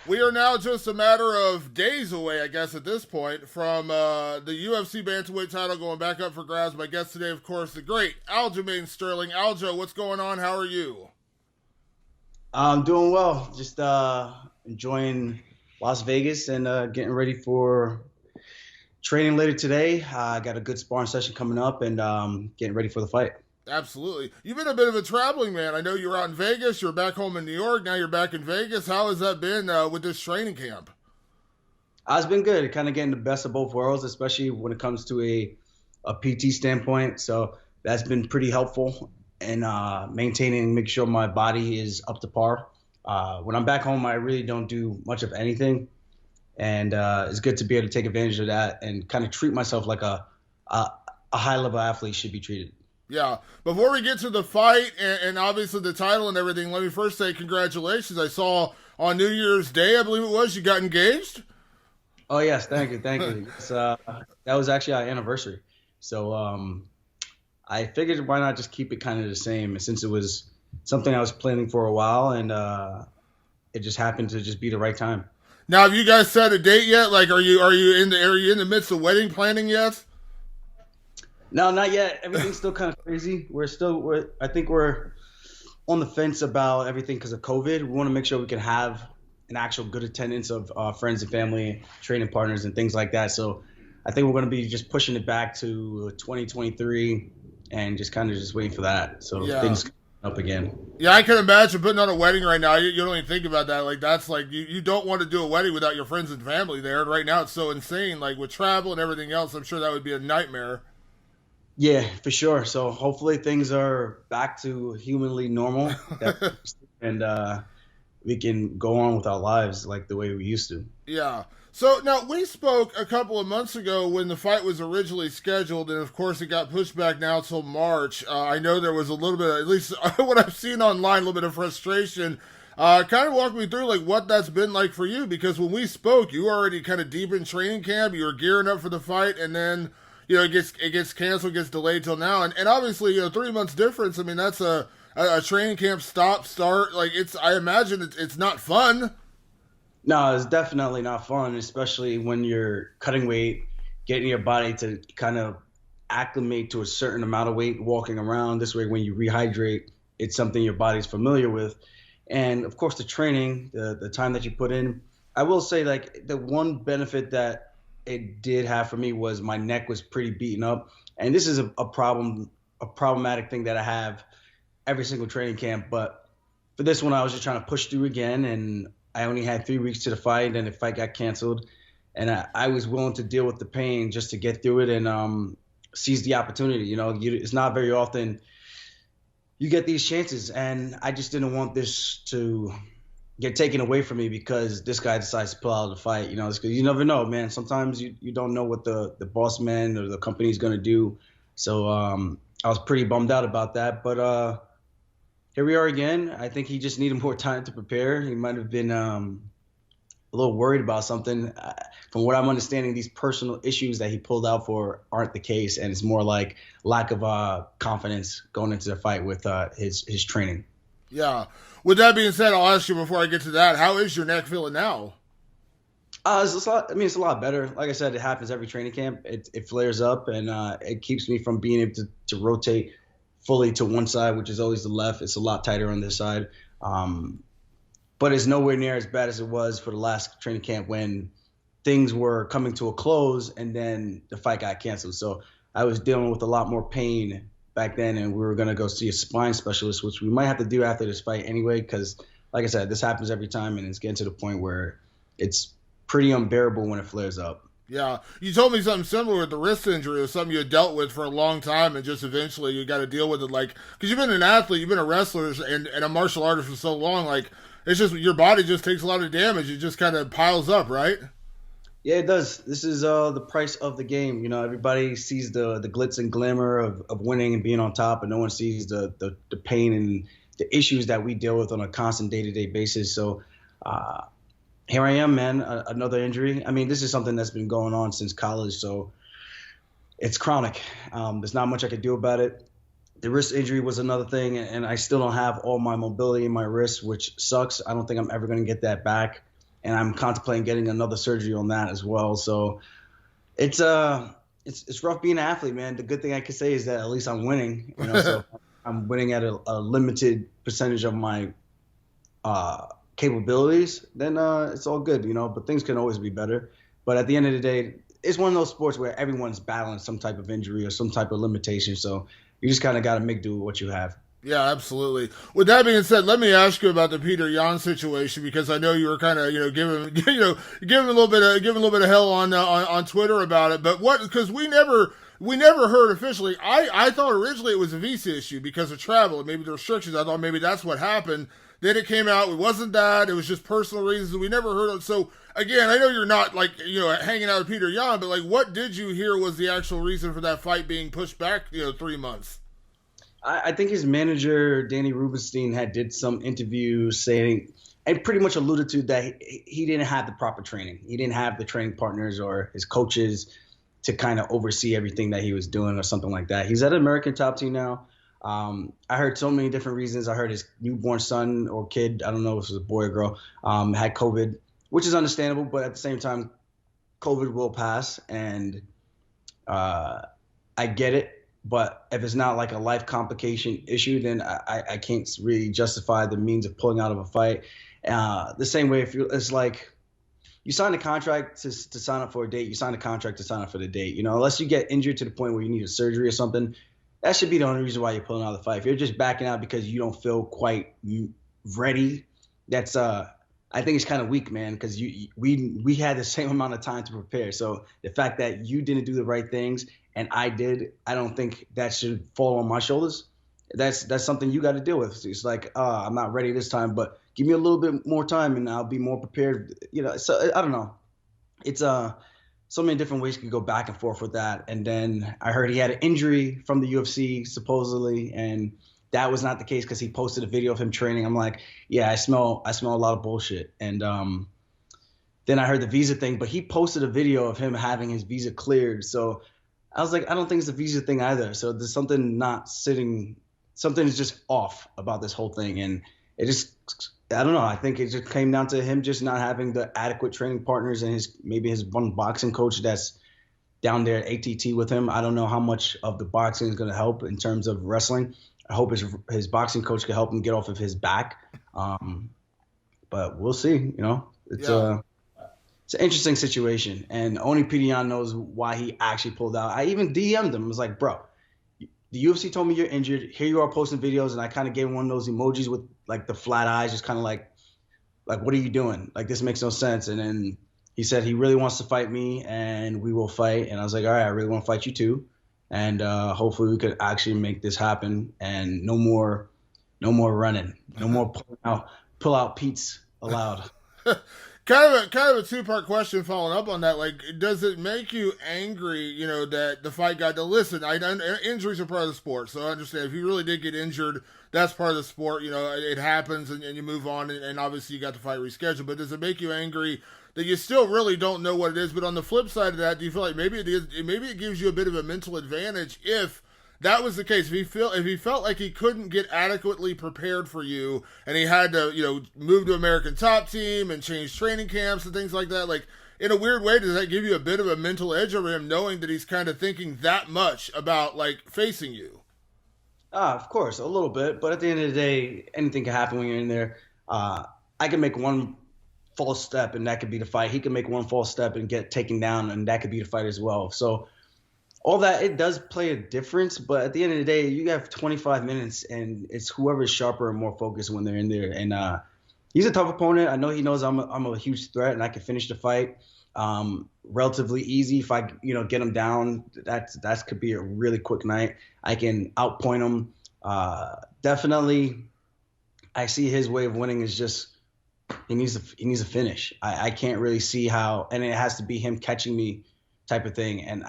We are now just a matter of days away, I guess, at this point, from the UFC bantamweight title going back up for grabs. My guest today, of course, the great Aljamain Sterling. Aljo, what's going on? How are you? I'm doing well. Just enjoying Las Vegas and getting ready for training later today. I got a good sparring session coming up and getting ready for the fight. Absolutely. You've been a bit of a traveling man. I know you were out in Vegas. You were back home in New York. Now you're back in Vegas. How has that been with this training camp? It's been good, kind of getting the best of both worlds, especially when it comes to a PT standpoint. So that's been pretty helpful in maintaining, making sure my body is up to par. When I'm back home, I really don't do much of anything. And it's good to be able to take advantage of that and kind of treat myself like a high-level athlete should be treated. Yeah. Before we get to the fight and obviously the title and everything, let me first say congratulations. I saw on New Year's Day, I believe it was, you got engaged. Oh, yes. Thank you. Thank you. That was actually our anniversary. So I figured why not just keep it kind of the same since it was something I was planning for a while and it just happened to just be the right time. Now, have you guys set a date yet? Like, are you in the midst of wedding planning yet? No, not yet. Everything's still kind of crazy. I think we're on the fence about everything because of COVID. We want to make sure we can have an actual good attendance of friends and family, training partners, and things like that. So I think we're going to be just pushing it back to 2023 and just kind of just waiting for that. So Yeah. things up again. Yeah, I can imagine putting on a wedding right now. You don't even think about that. Like, that's like, you don't want to do a wedding without your friends and family there. And right now it's so insane. Like, with travel and everything else, I'm sure that would be a nightmare. Yeah, for sure. So hopefully things are back to humanly normal and we can go on with our lives like the way we used to. Yeah. So now we spoke a couple of months ago when the fight was originally scheduled, and of course it got pushed back now till March. I know there was a little bit, at least what I've seen online, a little bit of frustration. Kind of walk me through like what that's been like for you, because when we spoke, you were already kind of deep in training camp. You were gearing up for the fight, and then it gets canceled, gets delayed till now, and obviously 3 months difference. I mean, that's a training camp stop start. Like, I imagine it's not fun. No, it's definitely not fun, especially when you're cutting weight, getting your body to kind of acclimate to a certain amount of weight walking around. This way, when you rehydrate, it's something your body's familiar with. And of course, the training, the time that you put in. I will say, like, the one benefit that it did have for me was my neck was pretty beaten up. And this is a problematic thing that I have every single training camp. But for this one, I was just trying to push through again, and I only had 3 weeks to the fight, and the fight got canceled. And I was willing to deal with the pain just to get through it and seize the opportunity. It's not very often you get these chances, and I just didn't want this to get taken away from me because this guy decides to pull out of the fight. It's 'cause you never know, man. Sometimes you don't know what the boss man or the company is going to do. So I was pretty bummed out about that. But here we are again. I think he just needed more time to prepare. He might have been a little worried about something. From what I'm understanding, these personal issues that he pulled out for aren't the case, and it's more like lack of confidence going into the fight with his training. Yeah. With that being said, I'll ask you before I get to that, how is your neck feeling now? It's a lot better. Like I said, it happens every training camp. It flares up, and it keeps me from being able to rotate fully to one side, which is always the left. It's a lot tighter on this side. But it's nowhere near as bad as it was for the last training camp when things were coming to a close and then the fight got canceled. So I was dealing with a lot more pain back then, and we were going to go see a spine specialist, which we might have to do after this fight anyway, because like I said, this happens every time, and it's getting to the point where it's pretty unbearable when it flares up. Yeah. You told me something similar with the wrist injury. It was something you had dealt with for a long time, and just eventually you got to deal with it. Like, because you've been an athlete, you've been a wrestler and a martial artist for so long, like, it's just your body just takes a lot of damage. It just kind of piles up, right? Yeah, it does. This is the price of the game. Everybody sees the glitz and glamour of winning and being on top, and no one sees the pain and the issues that we deal with on a constant day-to-day basis. So here I am, man, another injury. I mean, this is something that's been going on since college, so it's chronic. There's not much I could do about it. The wrist injury was another thing, and I still don't have all my mobility in my wrist, which sucks. I don't think I'm ever going to get that back. and I'm contemplating getting another surgery on that as well. So it's rough being an athlete, man. The good thing I can say is that at least I'm winning, so I'm winning at a limited percentage of my capabilities, then it's all good, but things can always be better. But at the end of the day, it's one of those sports where everyone's battling some type of injury or some type of limitation. So you just kind of got to make do with what you have. Yeah, absolutely. With that being said, let me ask you about the Petr Yan situation, because I know you were kind of, giving a little bit of hell on Twitter about it. But because we never heard officially. I thought originally it was a visa issue because of travel and maybe the restrictions. I thought maybe that's what happened. Then it came out it wasn't that. It was just personal reasons. We never heard of. So again, I know you're not hanging out with Petr Yan, but what did you hear was the actual reason for that fight being pushed back 3 months? I think his manager, Danny Rubenstein, did some interview saying, and pretty much alluded to that he didn't have the proper training. He didn't have the training partners or his coaches to kind of oversee everything that he was doing or something like that. He's at an American Top Team now. I heard so many different reasons. I heard his newborn son or kid, I don't know if it was a boy or girl, had COVID, which is understandable, but at the same time, COVID will pass, and I get it. But if it's not like a life complication issue, then I can't really justify the means of pulling out of a fight. The same way, it's like you sign a contract to sign up for a date, you sign a contract to sign up for the date. Unless you get injured to the point where you need a surgery or something, that should be the only reason why you're pulling out of the fight. If you're just backing out because you don't feel quite ready, that's I think it's kind of weak, man, because we had the same amount of time to prepare. So the fact that you didn't do the right things and I did, I don't think that should fall on my shoulders. That's something you got to deal with. It's like, I'm not ready this time, but give me a little bit more time and I'll be more prepared. So I don't know. It's so many different ways you can go back and forth with that. And then I heard he had an injury from the UFC supposedly, and that was not the case because he posted a video of him training. I'm like, yeah, I smell a lot of bullshit. And then I heard the visa thing, but he posted a video of him having his visa cleared. So I was like, I don't think it's a visa thing either. So there's something something is just off about this whole thing. And it just, I don't know. I think it just came down to him just not having the adequate training partners and maybe his one boxing coach that's down there at ATT with him. I don't know how much of the boxing is going to help in terms of wrestling. I hope his boxing coach can help him get off of his back. But we'll see, it's an interesting situation, and only Petr Yan knows why he actually pulled out. I even DM'd him. I was like, bro, the UFC told me you're injured. Here you are posting videos, and I kind of gave him one of those emojis with like the flat eyes, just kind of like, what are you doing? Like, this makes no sense. And then he said he really wants to fight me, and we will fight. And I was like, all right, I really want to fight you too. And hopefully we could actually make this happen, and no more running, no more pull out Pete's allowed. Kind of a two-part question following up on that. Does it make you angry, that the fight got to listen? Injuries are part of the sport, so I understand if you really did get injured, that's part of the sport. It happens, and you move on, and obviously you got the fight rescheduled. But does it make you angry that you still really don't know what it is? But on the flip side of that, do you feel like maybe it gives you a bit of a mental advantage if that was the case? If he felt like he couldn't get adequately prepared for you, and he had to, move to American Top Team and change training camps and things like that, in a weird way, does that give you a bit of a mental edge over him, knowing that he's kind of thinking that much about facing you? Of course, a little bit, but at the end of the day, anything can happen when you're in there. I can make one false step, and that could be the fight. He can make one false step and get taken down, and that could be the fight as well. So all that, it does play a difference, but at the end of the day, you have 25 minutes, and it's whoever's sharper and more focused when they're in there. And he's a tough opponent. I know he knows I'm a huge threat, and I can finish the fight relatively easy. If I get him down, that could be a really quick night. I can outpoint him. Definitely, I see his way of winning is just he needs a finish. I can't really see how, and it has to be him catching me type of thing. And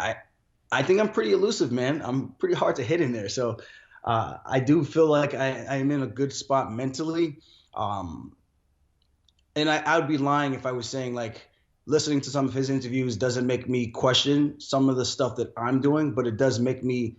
I think I'm pretty elusive, man. I'm pretty hard to hit in there. So I do feel like I'm in a good spot mentally. And I would be lying if I was saying listening to some of his interviews doesn't make me question some of the stuff that I'm doing, but it does make me,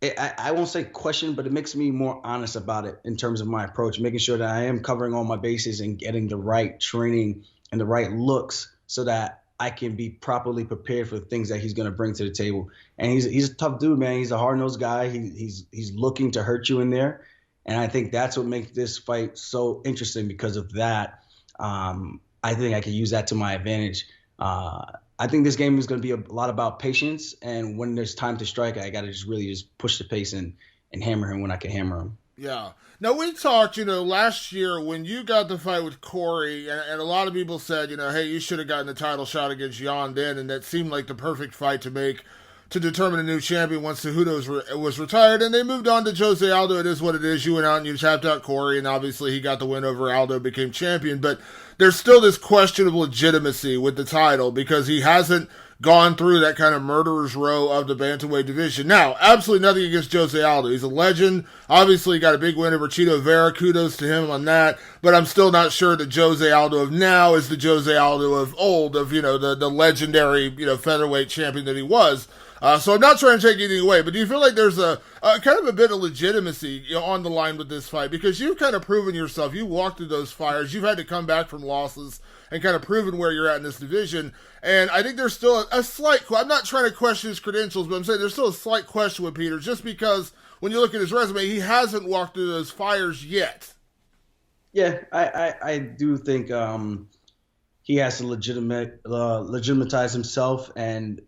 I won't say question, but it makes me more honest about it in terms of my approach, making sure that I am covering all my bases and getting the right training and the right looks so that I can be properly prepared for the things that he's going to bring to the table. And he's a tough dude, man. He's a hard-nosed guy. He's looking to hurt you in there. And I think that's what makes this fight so interesting because of that. I think I can use that to my advantage. I think this game is going to be a lot about patience. And when there's time to strike, I got to just really just push the pace and hammer him when I can hammer him. Yeah. Now, we talked, last year when you got the fight with Corey, and a lot of people said, hey, you should have gotten the title shot against Yan then, and that seemed like the perfect fight to make to determine a new champion once Cejudo was retired, and they moved on to Jose Aldo. It is what it is. You went out and you tapped out Corey, and obviously he got the win over Aldo, became champion, but there's still this question of legitimacy with the title because he hasn't gone through that kind of murderer's row of the bantamweight division. Now, absolutely nothing against Jose Aldo. He's a legend. Obviously, got a big win over Chito Vera. Kudos to him on that. But I'm still not sure that Jose Aldo of now is the Jose Aldo of old, of, the legendary, featherweight champion that he was. So I'm not trying to take anything away, but do you feel like there's a kind of a bit of legitimacy on the line with this fight? Because you've kind of proven yourself. You walked through those fires. You've had to come back from losses and kind of proven where you're at in this division. And I think there's still a slight, I'm not trying to question his credentials, but I'm saying there's still a slight question with Peter, just because when you look at his resume, he hasn't walked through those fires yet. Yeah, I do think he has to legitimize himself, and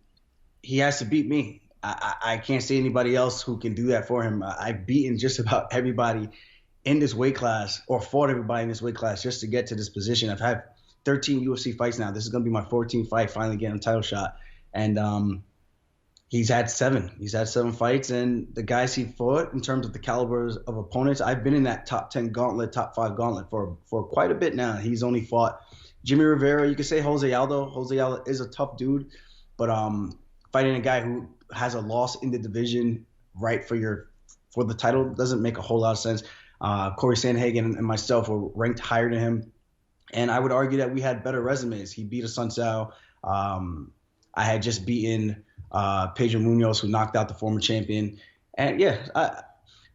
he has to beat me. I can't see anybody else who can do that for him. I've beaten just about everybody in this weight class, or fought everybody in this weight class just to get to this position. I've had 13 UFC fights now. This is going to be my 14th fight, finally getting a title shot. And he's had 7. He's had 7 fights, and the guys he fought in terms of the calibers of opponents, I've been in that top 10 gauntlet, top 5 gauntlet for quite a bit now. He's only fought Jimmy Rivera. You could say Jose Aldo. Jose Aldo is a tough dude, but fighting a guy who has a loss in the division right for the title doesn't make a whole lot of sense. Corey Sandhagen and myself were ranked higher than him, and I would argue that we had better resumes. He beat a Sun Tzu. I had just beaten Pedro Munoz, who knocked out the former champion. And yeah,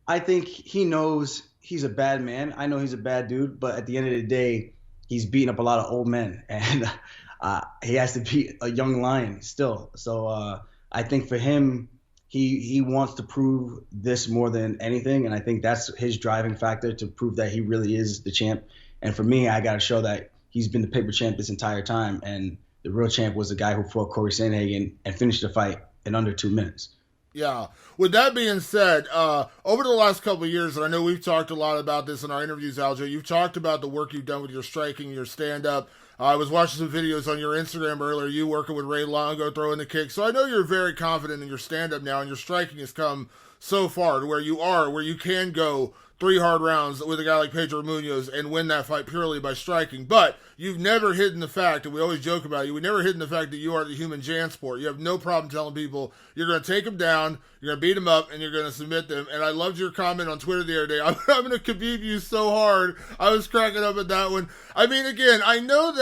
I think he knows he's a bad man. I know he's a bad dude, but at the end of the day, he's beating up a lot of old men, and he has to beat a young lion still. So I think for him, he wants to prove this more than anything, and I think that's his driving factor, to prove that he really is the champ. And for me, I got to show that he's been the paper champ this entire time, and the real champ was the guy who fought Corey Sandhagen and finished the fight in under 2 minutes. Yeah. With that being said, over the last couple of years, and I know we've talked a lot about this in our interviews, Aljo, you've talked about the work you've done with your striking, your stand-up. I was watching some videos on your Instagram earlier, you working with Ray Longo, throwing the kick. So I know you're very confident in your stand-up now, and your striking has come so far to where you can go 3 hard rounds with a guy like Pedro Munoz and win that fight purely by striking. But you've never hidden the fact, and we always joke about you, we've never hidden the fact that you are the human Jansport. You have no problem telling people you're going to take them down, you're going to beat them up, and you're going to submit them. And I loved your comment on Twitter the other day. I'm going to Khabib you so hard. I was cracking up at that one. I mean, again, I know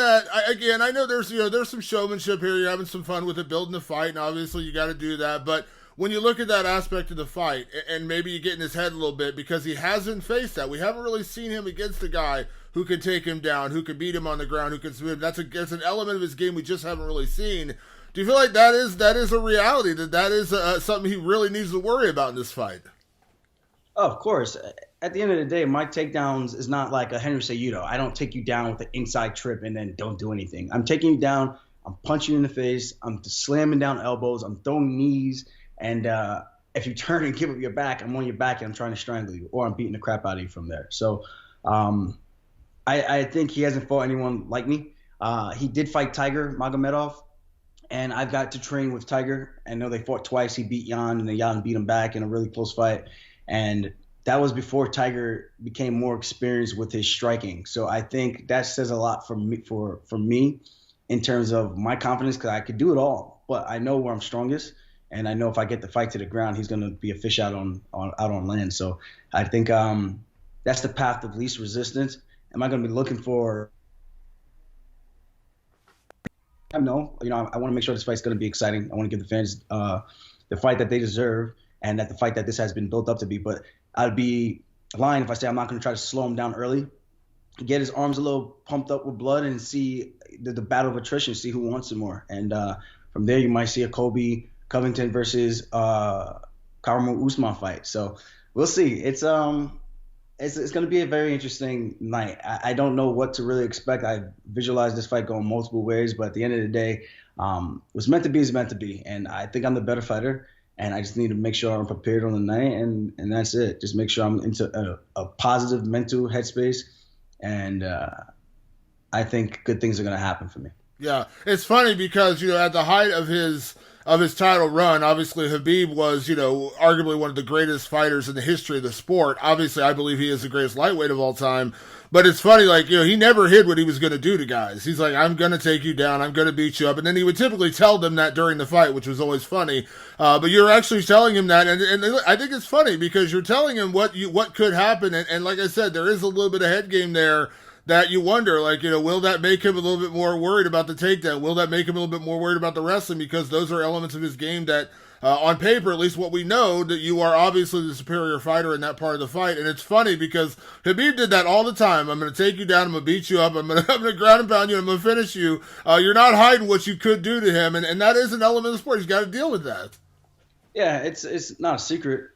there's some showmanship here. You're having some fun with it, building the fight, and obviously you got to do that. But when you look at that aspect of the fight, and maybe you get in his head a little bit because he hasn't faced that. We haven't really seen him against a guy who can take him down, who can beat him on the ground, who can submit him. That's an element of his game we just haven't really seen. Do you feel like that is a reality, that is something he really needs to worry about in this fight? Oh, of course. At the end of the day, my takedowns is not like a Henry Cejudo. I don't take you down with an inside trip and then don't do anything. I'm taking you down. I'm punching you in the face. I'm slamming down elbows. I'm throwing knees. And if you turn and give up your back, I'm on your back and I'm trying to strangle you, or I'm beating the crap out of you from there. So I think he hasn't fought anyone like me. He did fight Tiger Magomedov, and I've got to train with Tiger. I know they fought twice. He beat Yan, and then Yan beat him back in a really close fight. And that was before Tiger became more experienced with his striking. So I think that says a lot for me in terms of my confidence, because I could do it all, but I know where I'm strongest. And I know if I get the fight to the ground, he's going to be a fish out on land. So I think that's the path of least resistance. Am I going to be looking for? No, I want to make sure this fight's going to be exciting. I want to give the fans the fight that they deserve, and that the fight that this has been built up to be. But I'd be lying if I say I'm not going to try to slow him down early. get his arms a little pumped up with blood and see the battle of attrition, see who wants it more. And from there, you might see a Kobe Covington versus Kamaru Usman fight. So we'll see. It's going to be a very interesting night. I don't know what to really expect. I visualized this fight going multiple ways, but at the end of the day, what's meant to be is meant to be. And I think I'm the better fighter, and I just need to make sure I'm prepared on the night, and that's it. Just make sure I'm into a positive mental headspace, and I think good things are going to happen for me. Yeah, it's funny because, at the height of his title run, obviously Khabib was, arguably one of the greatest fighters in the history of the sport. Obviously, I believe he is the greatest lightweight of all time. But it's funny, he never hid what he was going to do to guys. He's like, I'm going to take you down. I'm going to beat you up. And then he would typically tell them that during the fight, which was always funny. But you're actually telling him that. And I think it's funny because you're telling him what could happen. And like I said, there is a little bit of head game there that you wonder, will that make him a little bit more worried about the takedown? Will that make him a little bit more worried about the wrestling? Because those are elements of his game that, on paper, at least what we know, that you are obviously the superior fighter in that part of the fight. And it's funny because Khabib did that all the time. I'm going to take you down. I'm going to beat you up. I'm going to ground and pound you. I'm going to finish you. You're not hiding what you could do to him. And that is an element of the sport. He's got to deal with that. Yeah, it's not a secret,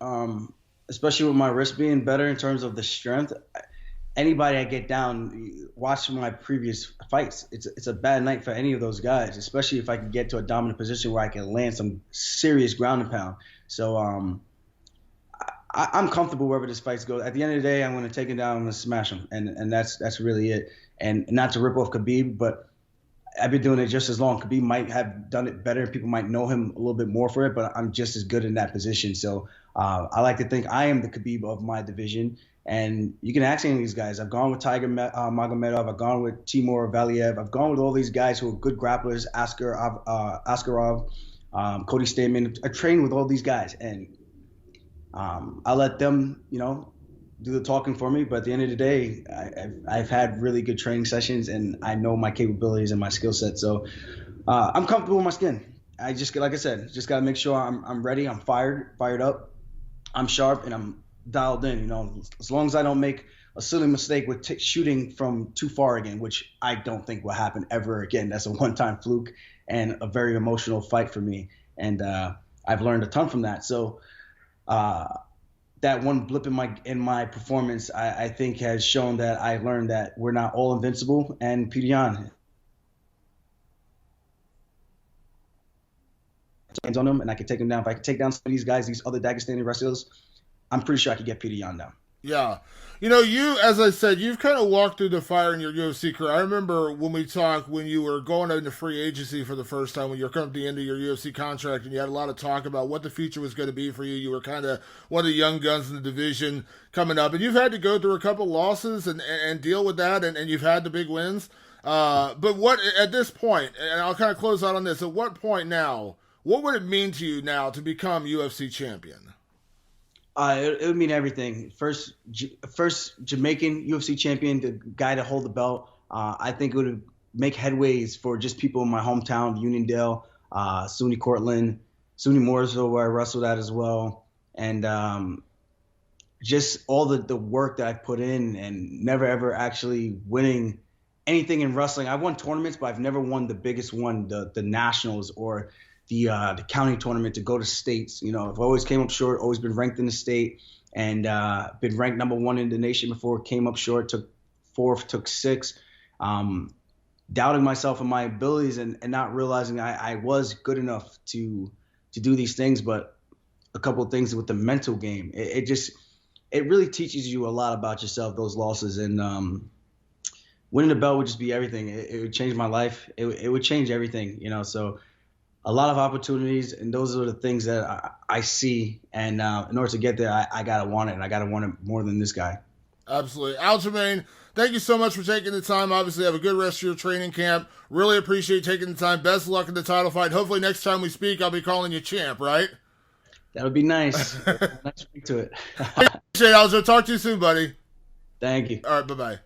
especially with my wrist being better in terms of the strength. Anybody I get down, watch my previous fights. It's a bad night for any of those guys, especially if I can get to a dominant position where I can land some serious ground and pound. So I'm comfortable wherever this fight goes. At the end of the day, I'm going to take him down. I'm going to smash him, and that's really it. And not to rip off Khabib, but I've been doing it just as long. Khabib might have done it better. People might know him a little bit more for it, but I'm just as good in that position. So I like to think I am the Khabib of my division. And you can ask any of these guys. I've gone with Tiger Magomedov. I've gone with Timur Valiev. I've gone with all these guys who are good grapplers, Askarov, Cody Stamen. I train with all these guys, and I let them, do the talking for me. But at the end of the day, I've had really good training sessions, and I know my capabilities and my skill set. So I'm comfortable with my skin. I just, like I said, just got to make sure I'm ready. I'm fired up. I'm sharp, and I'm dialed in. As long as I don't make a silly mistake with shooting from too far again, which I don't think will happen ever again. That's a one-time fluke and a very emotional fight for me. And I've learned a ton from that. So that one blip in my performance, I think has shown that I learned that we're not all invincible. And Petr Yan, hands on him, and I can take him down. If I can take down some of these guys, these other Dagestani wrestlers, I'm pretty sure I could get Petr Yan down. Yeah. You, as I said, you've kind of walked through the fire in your UFC career. I remember when we talked when you were going into free agency for the first time, when you were coming to the end of your UFC contract, and you had a lot of talk about what the future was going to be for you. You were kind of one of the young guns in the division coming up, and you've had to go through a couple losses and deal with that, and you've had the big wins. But what, at this point, and I'll kind of close out on this, at what point now, what would it mean to you now to become UFC champion? It would mean everything. First Jamaican UFC champion, the guy to hold the belt. I think it would make headways for just people in my hometown, Uniondale, SUNY Cortland, SUNY Mooresville, where I wrestled at as well. And just all the work that I've put in and never, ever actually winning anything in wrestling. I've won tournaments, but I've never won the biggest one, the nationals or the county tournament to go to states. I've always came up short, always been ranked in the state, and been ranked number 1 in the nation before. Came up short, took 4th, took 6th, doubting myself and my abilities and not realizing I was good enough to do these things. But a couple of things with the mental game, it really teaches you a lot about yourself, those losses. And winning the belt would just be everything. It would change my life. It would change everything, so a lot of opportunities, and those are the things that I see. And in order to get there, I got to want it, and I got to want it more than this guy. Absolutely. Aljamain, thank you so much for taking the time. Obviously, have a good rest of your training camp. Really appreciate taking the time. Best of luck in the title fight. Hopefully next time we speak, I'll be calling you champ, right? That would be nice. Nice to speak to it. Appreciate it, Aljo. Talk to you soon, buddy. Thank you. All right, bye-bye.